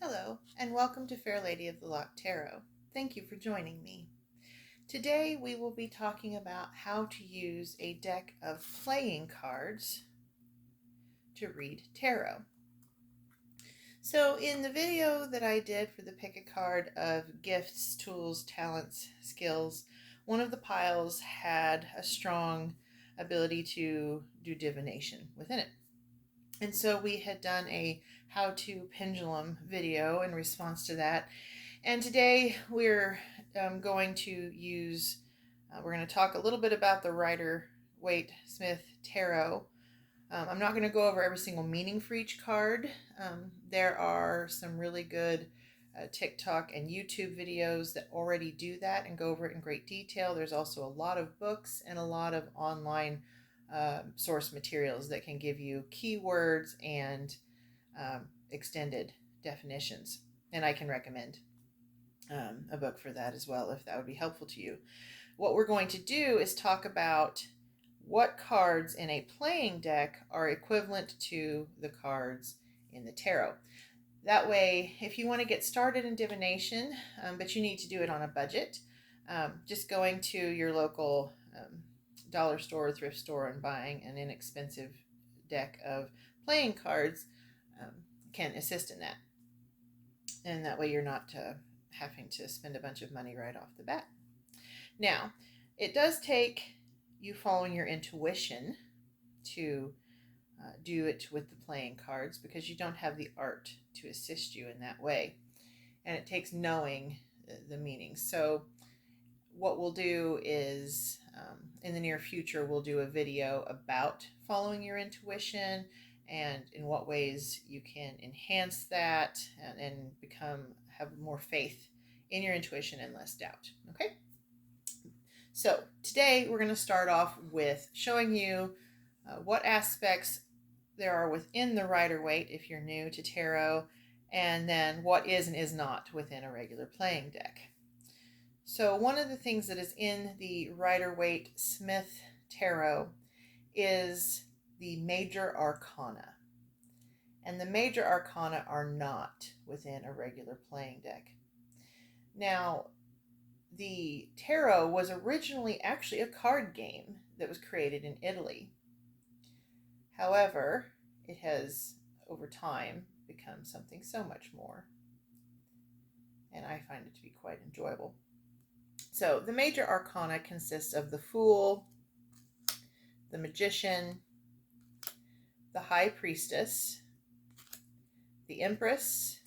Hello, and welcome to Fair Lady of the Loch Tarot. Thank you for joining me. Today we will be talking about how to use a deck of playing cards to read tarot. So in the video that I did for the pick a card of gifts, tools, talents, skills, one of the piles had a strong ability to do divination within it. And so we had done a how-to pendulum video in response to that. And today we're going to talk a little bit about the Rider-Waite-Smith Tarot. I'm not going to go over every single meaning for each card. There are some really good TikTok and YouTube videos that already do that and go over it in great detail. There's also a lot of books and a lot of online source materials that can give you keywords and extended definitions. And I can recommend a book for that as well, if that would be helpful to you. What we're going to do is talk about what cards in a playing deck are equivalent to the cards in the tarot. That way, if you want to get started in divination, but you need to do it on a budget, just going to your local dollar store or thrift store and buying an inexpensive deck of playing cards can assist in that. And that way you're not having to spend a bunch of money right off the bat. Now, it does take you following your intuition to do it with the playing cards, because you don't have the art to assist you in that way. And it takes knowing the meanings. So what we'll do is in the near future, we'll do a video about following your intuition and in what ways you can enhance that and have more faith in your intuition and less doubt. Okay? So today we're going to start off with showing you what aspects there are within the Rider-Waite if you're new to tarot, and then what is and is not within a regular playing deck. So one of the things that is in the Rider-Waite-Smith Tarot is the major arcana. And the major arcana are not within a regular playing deck. Now, the tarot was originally actually a card game that was created in Italy. However, it has, over time, become something so much more. And I find it to be quite enjoyable. So the major arcana consists of the Fool, the Magician, the High Priestess, the Empress,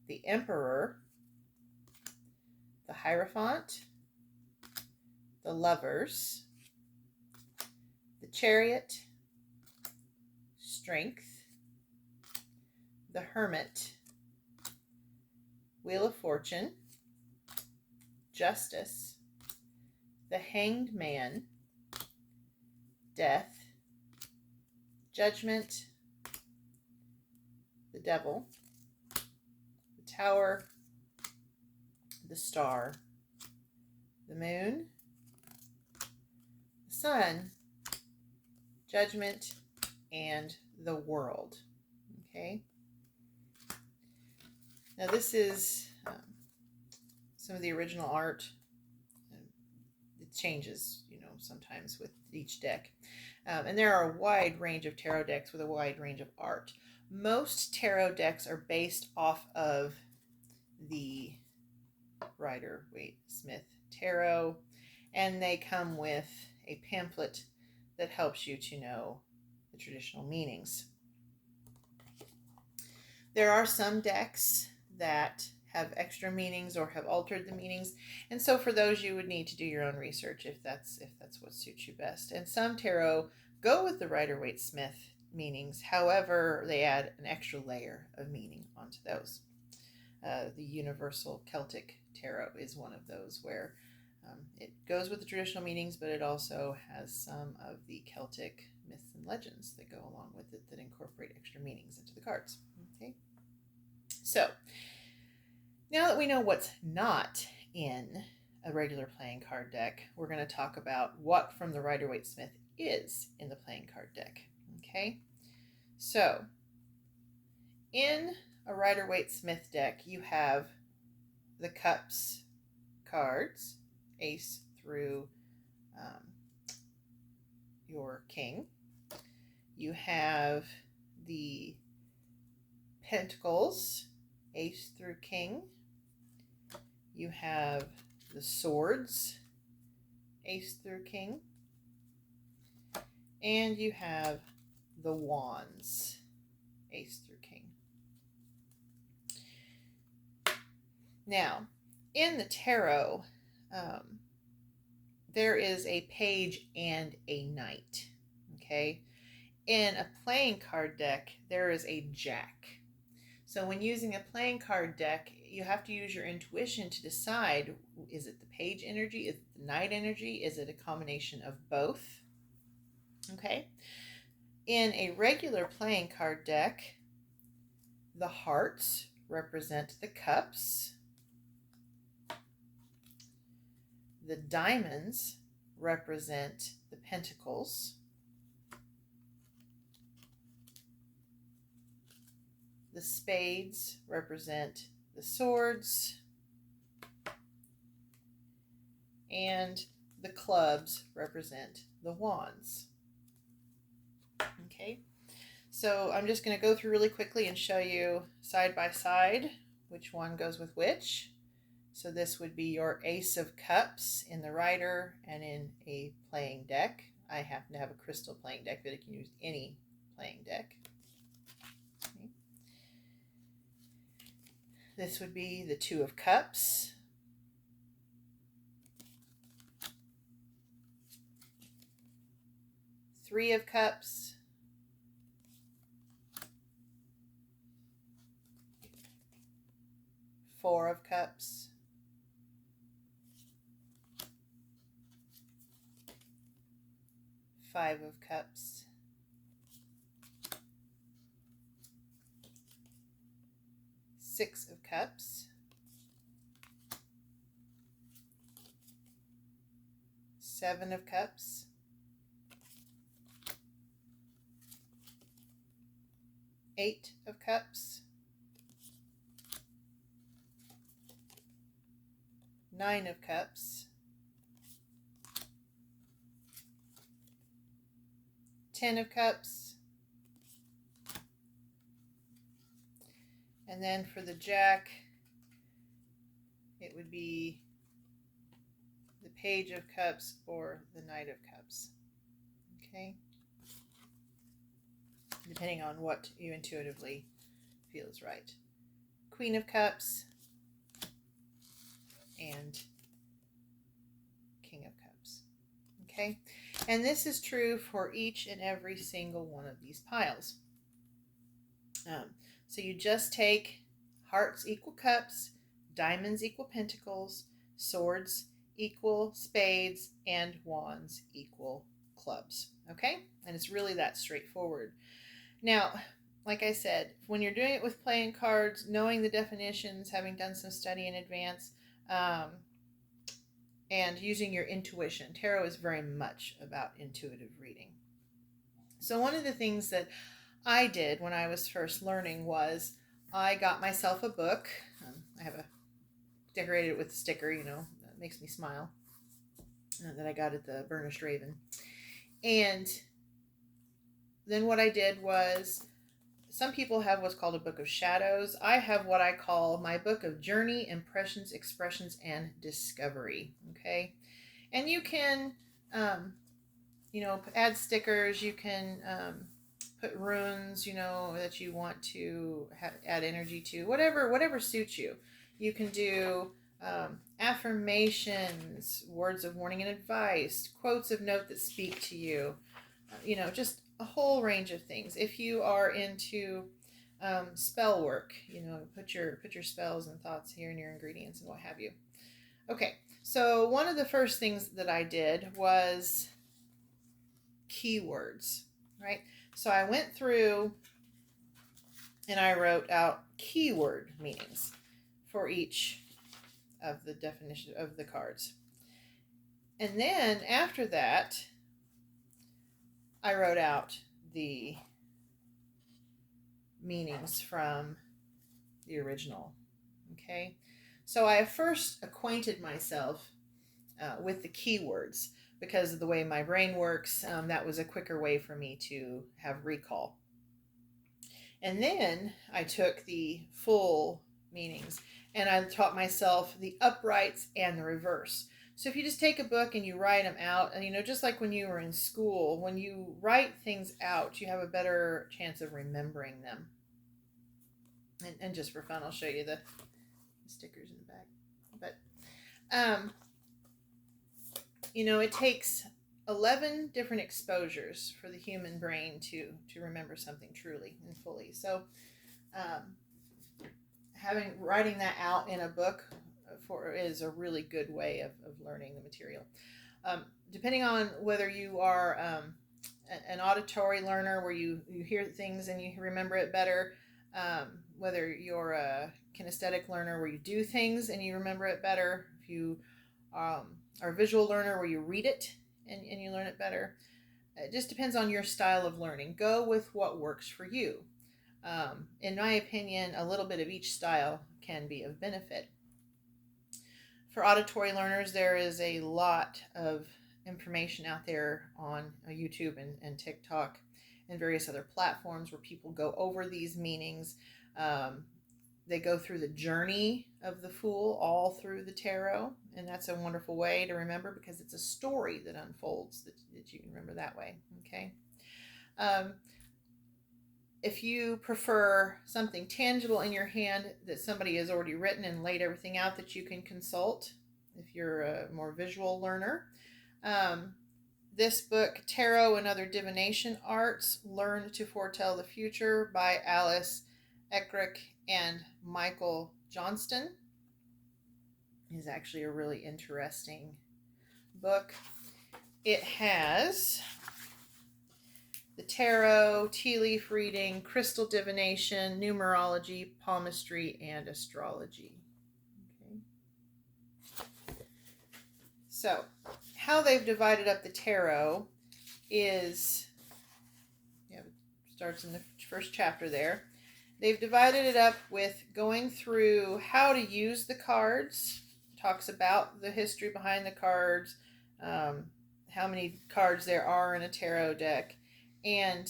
the Emperor, the Hierophant, the Lovers, the Chariot, Strength, the Hermit, Wheel of Fortune, Justice, the Hanged Man, Death, Judgment, the Devil, the Tower, the Star, the Moon, the Sun, Judgment, and the World. Okay. Now this is some of the original art. It changes, sometimes with each deck. And there are a wide range of tarot decks with a wide range of art. Most tarot decks are based off of the Rider-Waite-Smith Tarot, and they come with a pamphlet that helps you to know the traditional meanings. There are some decks that have extra meanings or have altered the meanings, and so for those you would need to do your own research if that's what suits you best. And some tarot go with the Rider-Waite-Smith meanings, however they add an extra layer of meaning onto those. The Universal Celtic Tarot is one of those where it goes with the traditional meanings, but it also has some of the Celtic myths and legends that go along with it that incorporate extra meanings into the cards. Okay, so now that we know what's not in a regular playing card deck, we're going to talk about what from the Rider-Waite-Smith is in the playing card deck. Okay, so in a Rider-Waite-Smith deck, you have the Cups cards, Ace through your King. You have the Pentacles, Ace through King. You have the Swords, Ace through King. And you have the Wands, Ace through King. Now, in the tarot, there is a page and a knight, okay? In a playing card deck, there is a jack. So when using a playing card deck, you have to use your intuition to decide, is it the page energy, is it the knight energy, is it a combination of both? Okay. In a regular playing card deck, the hearts represent the cups. The diamonds represent the pentacles. The spades represent the swords. And the clubs represent the wands. Okay, so I'm just going to go through really quickly and show you side by side which one goes with which. So this would be your Ace of Cups in the Rider and in a playing deck. I happen to have a crystal playing deck, but you can use any playing deck. Okay. This would be the Two of Cups. Three of Cups. Four of Cups. Five of Cups. Six of Cups. Seven of Cups. Eight of Cups. Nine of Cups. 10 of Cups. And then for the Jack, it would be the Page of Cups or the Knight of Cups. Okay? Depending on what you intuitively feel is right. Queen of Cups and King of Cups. Okay? And this is true for each and every single one of these piles. So you just take hearts equal cups, diamonds equal pentacles, swords equal spades, and wands equal clubs. Okay? And it's really that straightforward. Now, like I said, when you're doing it with playing cards, knowing the definitions, having done some study in advance, and using your intuition. Tarot is very much about intuitive reading. So one of the things that I did when I was first learning was I got myself a book. I have decorated it with a sticker, that makes me smile, that I got at the Burnished Raven. And then what I did was, some people have what's called a book of shadows. I have what I call my book of journey, impressions, expressions, and discovery. Okay. And you can, add stickers. You can put runes, that you want to add energy to, whatever suits you. You can do affirmations, words of warning and advice, quotes of note that speak to you, just a whole range of things. If you are into spell work, put your spells and thoughts here and your ingredients and what have you. Okay, so one of the first things that I did was keywords, right? So I went through and I wrote out keyword meanings for each of the definition of the cards. And then after that, I wrote out the meanings from the original. Okay, so I first acquainted myself with the keywords because of the way my brain works. That was a quicker way for me to have recall. And then I took the full meanings and I taught myself the uprights and the reverse. So if you just take a book and you write them out, and just like when you were in school, when you write things out, you have a better chance of remembering them. And just for fun, I'll show you the stickers in the back. But it takes 11 different exposures for the human brain to remember something truly and fully. So writing that out in a book is a really good way of learning the material. Depending on whether you are an auditory learner where you hear things and you remember it better, whether you're a kinesthetic learner where you do things and you remember it better, if you are a visual learner where you read it and you learn it better. It just depends on your style of learning. Go with what works for you. In my opinion, a little bit of each style can be of benefit. For auditory learners, there is a lot of information out there on YouTube and TikTok and various other platforms where people go over these meanings. They go through the journey of the Fool all through the tarot, and that's a wonderful way to remember because it's a story that unfolds that you can remember that way. Okay. If you prefer something tangible in your hand that somebody has already written and laid everything out that you can consult, if you're a more visual learner, this book, Tarot and Other Divination Arts, Learn to Foretell the Future by Alice Ekrek and Michael Johnstone, is actually a really interesting book. It has the tarot, tea leaf reading, crystal divination, numerology, palmistry, and astrology. Okay. So, how they've divided up the tarot is, it starts in the first chapter there. They've divided it up with going through how to use the cards, talks about the history behind the cards, how many cards there are in a tarot deck, and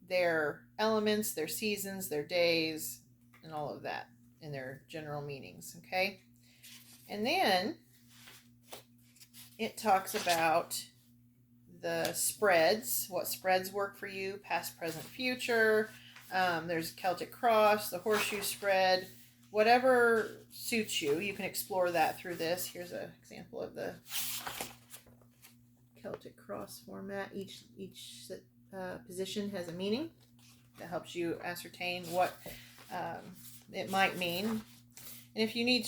their elements, their seasons, their days, and all of that, and their general meanings, okay? And then it talks about the spreads, what spreads work for you, past, present, future. There's Celtic Cross, the horseshoe spread, whatever suits you. You can explore that through this. Here's an example of the Celtic Cross format. Each position has a meaning that helps you ascertain what it might mean. And if you need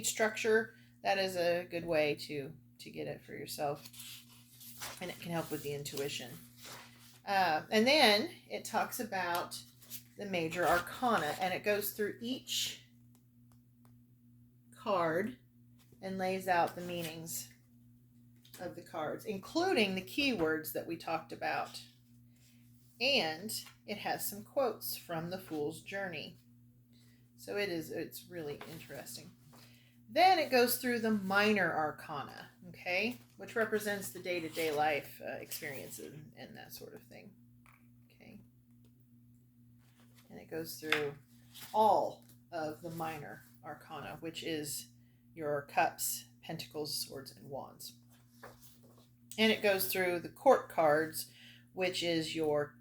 structure, that is a good way to get it for yourself, and it can help with the intuition. And then it talks about the major arcana, and it goes through each card and lays out the meanings of the cards, including the keywords that we talked about. And it has some quotes from the Fool's Journey. So it's really interesting. Then it goes through the minor arcana, okay, which represents the day-to-day life experiences and that sort of thing, okay. And it goes through all of the minor arcana, which is your cups, pentacles, swords, and wands. And it goes through the court cards, which is your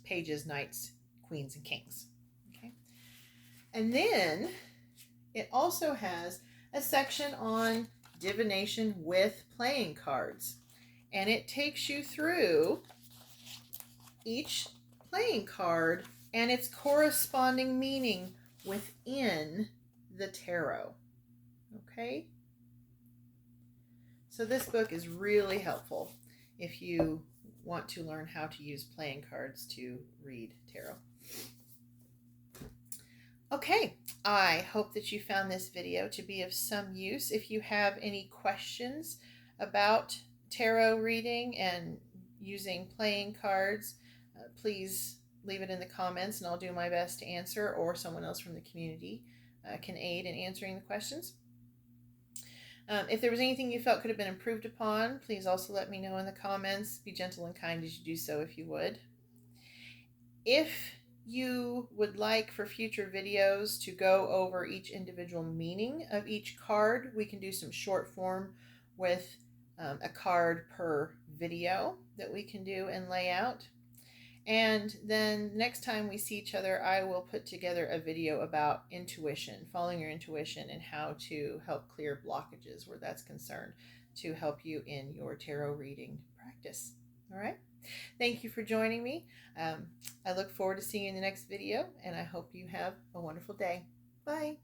pages, knights, queens, and kings, okay. And then it also has a section on divination with playing cards. And it takes you through each playing card and its corresponding meaning within the tarot. Okay? So this book is really helpful if you want to learn how to use playing cards to read tarot. Okay, I hope that you found this video to be of some use. If you have any questions about tarot reading and using playing cards, please leave it in the comments and I'll do my best to answer, or someone else from the community can aid in answering the questions. If there was anything you felt could have been improved upon, please also let me know in the comments. Be gentle and kind as you do so if you would. If you would like for future videos to go over each individual meaning of each card, we can do some short form with a card per video that we can do and lay out. And then next time we see each other, I will put together a video about intuition, following your intuition, and how to help clear blockages where that's concerned, to help you in your tarot reading practice. All right. Thank you for joining me. I look forward to seeing you in the next video, and I hope you have a wonderful day. Bye.